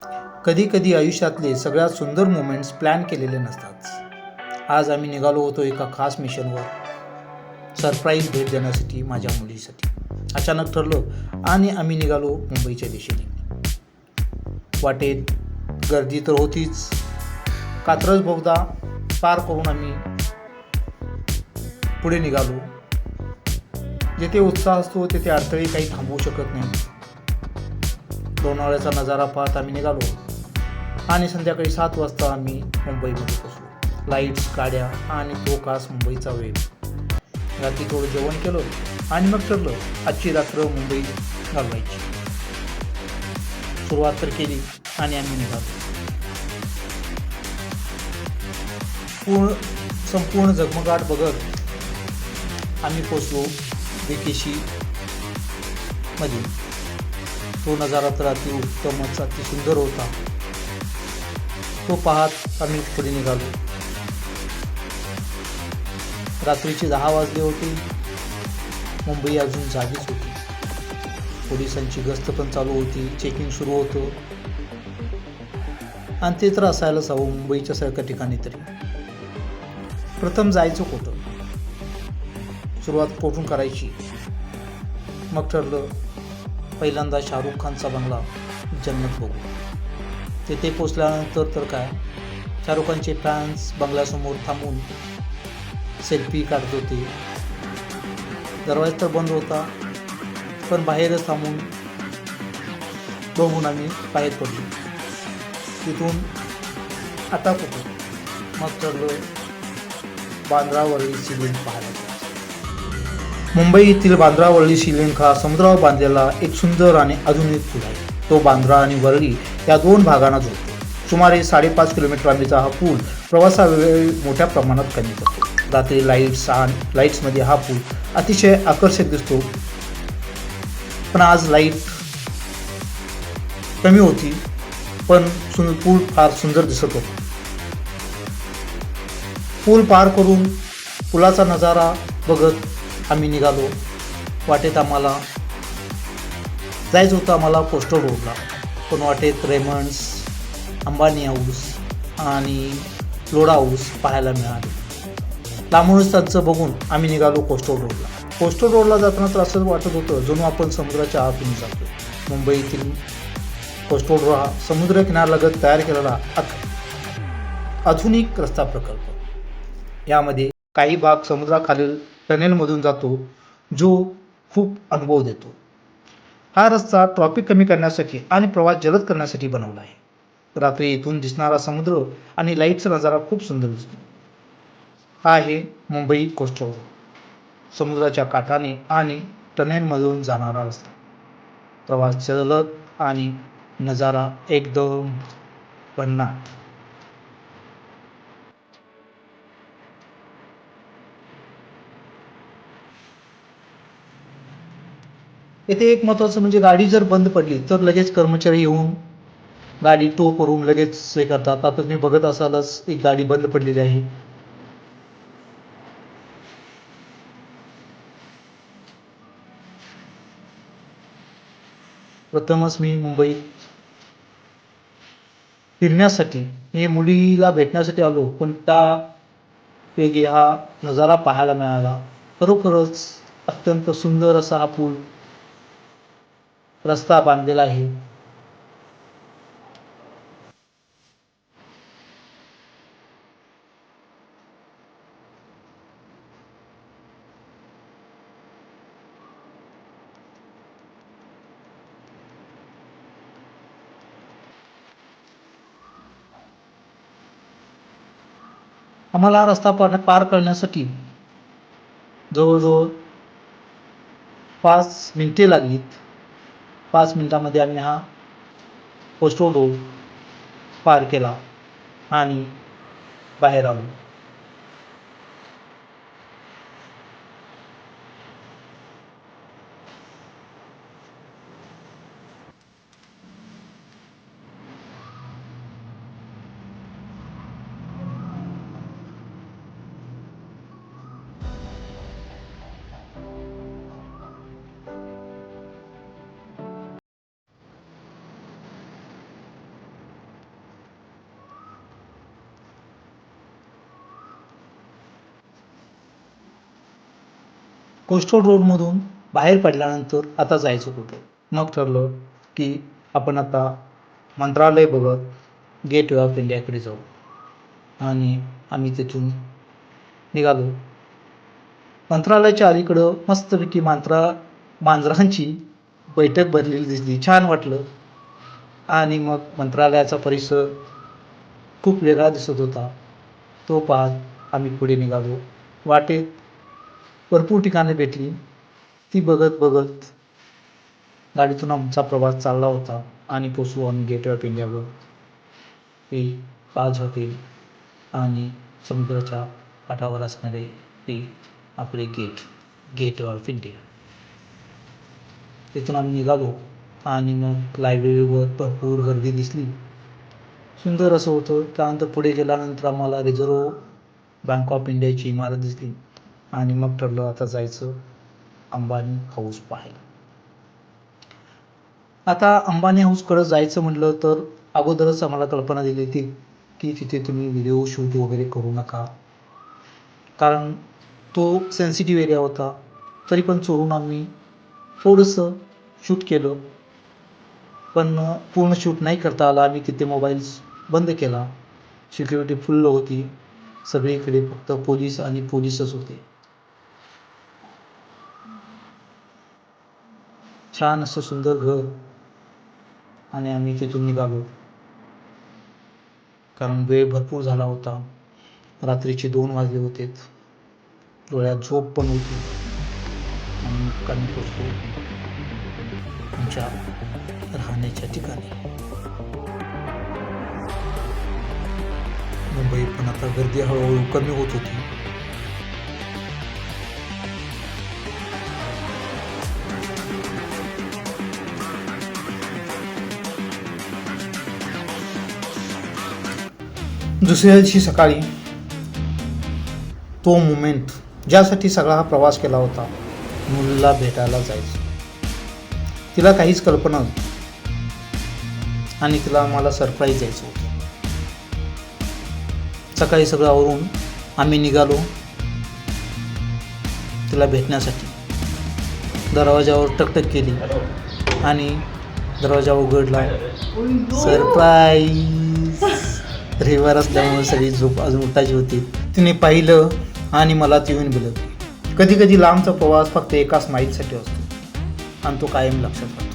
कधी कधी आयुष्यातले सगळ्यात सुंदर मोमेंट्स प्लॅन केलेले नसतात. आज आम्ही निघालो होतो एका खास मिशनवर, सरप्राईज भेट देण्यासाठी माझ्या मुलीसाठी. अचानक ठरलं आणि आम्ही निघालो मुंबईच्या दिशेने. वाटेत गर्दी तर होतीच. कात्रज बोगदा पार करून आम्ही पुढे निघालो. जेथे उत्साह असतो तेथे अडथळे काही थांबवू शकत नाही. लोणावळ्याचा नजारा पाहत आम्ही निघालो आणि संध्याकाळी 7 वाजता आम्ही मुंबईमध्ये पोचलो. लाईट्स, गाड्या आणि तो खास मुंबईचा वेग. रात्री थोडं जेवण केलं आणि मग ठरलं आजची रात्र मुंबईत घालवायची. सुरुवात तर केली आणि आम्ही निघालो. संपूर्ण झगमगाट बघत आम्ही पोचलो वेकेशी मध्ये. तो नजारा तर अति उत्तमच, अति सुंदर होता. तो पाहत आम्ही पुढे निघालो. रात्रीचे 10 वाजले होते. मुंबई अजून जागीच होती. पोलिसांची गस्त पण चालू होती. चेकिंग सुरू होतं. आणि ते तर असायलाच हवं मुंबईच्या सारख्या ठिकाणी तरी. प्रथम जायचं कुठं, सुरुवात कुठून करायची. मग ठरलं पहिल्यांदा शाहरुख खानचा बंगला जन्नत बघू. तेथे पोचल्यानंतर तर काय, शाहरुख खानचे फॅन्स बंगल्यासमोर थांबून सेल्फी काढत होते. दरवाजा तर बंद होता, पण बाहेरच थांबून बघून आम्ही बाहेर पडलो. तिथून आता कुठं, मग ठरलं बांद्रावरील शिवलिंग पाहायला. मुंबई येथील बांद्रा वरळी शिवलिंग हा समुद्रावर बांधलेला एक सुंदर आणि आधुनिक पूल आहे. तो बांद्रा आणि वरळी या 2 भागांना जोडतो. सुमारे 5.5 किलोमीटर लांबीचा हा पूल प्रवासावेळी मोठ्या प्रमाणात कमी करतो. रात्री लाईट्समध्ये हा पूल अतिशय आकर्षक दिसतो. पण आज लाईट कमी होती, पण पूल फार सुंदर दिसत होता. पूल पार करून पुलाचा नजारा बघत आम्ही निघालो. वाटेत आम्हाला जायचं होतं आम्हाला कोस्टल रोडला, पण वाटेत रेमंड्स, अंबानी हाऊस आणि लोढा हाऊस पाहायला मिळाले. लांबूनच त्यांचं बघून आम्ही निघालो कोस्टल रोडला. कोस्टल रोडला जाताना तर असं वाटत होतं जणू आपण समुद्राच्या आतून जातो. मुंबईतील कोस्टल रोड हा समुद्र किनाऱ्यालगत तयार केलेला आधुनिक रस्ता प्रकल्प. यामध्ये काही भाग समुद्राखालील टनेलमधून जातो, जो खूप अनुभव देतो. हा रस्ता ट्रॉफिक कमी करण्यासाठी आणि प्रवास जलद करण्यासाठी बनवला आहे. रात्री इथून दिसणारा समुद्र आणि लाईटचा नजारा खूप सुंदर दिसतो. हा आहे मुंबई कोस्टल रोड, समुद्राच्या काठाने आणि टनेलमधून जाणारा रस्ता. प्रवास जलद आणि नजारा एकदम भन्नाट. येथे एक महत्त्वाचं म्हणजे गाडी जर बंद पडली तर लगेच कर्मचारी येऊन गाडी टो करून लगेच हे करतात. आता तुम्ही बघत असालच एक गाडी बंद पडलेली आहे. प्रथमच मी मुंबईत फिरण्यासाठी, मी मुलीला भेटण्यासाठी आलो, पण त्यापैकी हा नजारा पाहायला मिळाला. खरोखरच अत्यंत सुंदर असा हा पूल रस्ता बांधलेला आहे. आम्हाला हा रस्ता पार करण्यासाठी जवळजवळ 5 मिनिटे लागलीत. 5 मिनिटामध्ये आम्ही हा कोस्टल रोड पार केला आणि बाहेर आलो. कोस्टल रोडमधून बाहेर पडल्यानंतर आता जायचं कुठं. मग ठरलं की आपण आता मंत्रालय बघत गेट वे ऑफ इंडियाकडे जाऊ. आणि आम्ही तिथून निघालो. मंत्रालयाच्या अलीकडं मस्तपैकी मांजरांची बैठक भरलेली दिसली. छान वाटलं. आणि मग मंत्रालयाचा परिसर खूप वेगळा दिसत होता. तो पाहत आम्ही पुढे निघालो. वाटेत भरपूर ठिकाणे भेटली. ती बघत बघत गाडीतून आमचा प्रवास चालला होता आणि पोचलो आम्ही गेट वे ऑफ इंडियावर. ते ताज हॉटेल आणि समुद्राच्या काठावर असणारे ते आपले गेट वे ऑफ इंडिया. तिथून आम्ही निघालो आणि मग लायब्ररीवर भरपूर गर्दी दिसली. सुंदर असं होतं. त्यानंतर पुढे गेल्यानंतर आम्हाला रिझर्व्ह बँक ऑफ इंडियाची इमारत दिसली. आणि मग ठरलं आता जायचं अंबानी हाऊस पाहायला. आता अंबानी हाऊसकडं जायचं म्हटलं तर अगोदरच आम्हाला कल्पना दिली होती की तिथे तुम्ही व्हिडिओ शूट वगैरे करू नका, कारण तो सेन्सिटिव्ह एरिया होता. तरी पण चोरून आम्ही थोडंसं शूट केलं, पण पूर्ण शूट नाही करता आला. आम्ही तिथे मोबाईल्स बंद केला. सिक्युरिटी फुल्ल होती. सगळीकडे फक्त पोलीस आणि पोलीसच होते. छान असं सुंदर घर. आणि आम्ही तिथून निघालो, कारण वेळ भरपूर झाला होता. रात्रीचे 2 वाजले होते. डोळ्यात झोप पण होती. आणि मग आम्ही पोचलो आमच्या राहण्याच्या ठिकाणी. मुंबईत पण आता गर्दी हळूहळू कमी होत होती. दुसऱ्या दिवशी सकाळी तो मोमेंट ज्यासाठी सगळा हा प्रवास केला होता, मुलीला भेटायला जायचं. तिला काहीच कल्पना नव्हती आणि तिला आम्हाला सरप्राईज द्यायचं होतं. सकाळी सगळं आवरून आम्ही निघालो तिला भेटण्यासाठी. दरवाजावर टकटक केली आणि दरवाजा उघडला. सरप्राईज. रविवार असल्यामुळे सगळी झोप अजून उठायची होती. तिने पाहिलं आणि मला ती येऊन बोलवली. कधी कधी लांबचा प्रवास फक्त एकाच माहीतसाठी असतो आणि तो कायम लक्षात राहतो.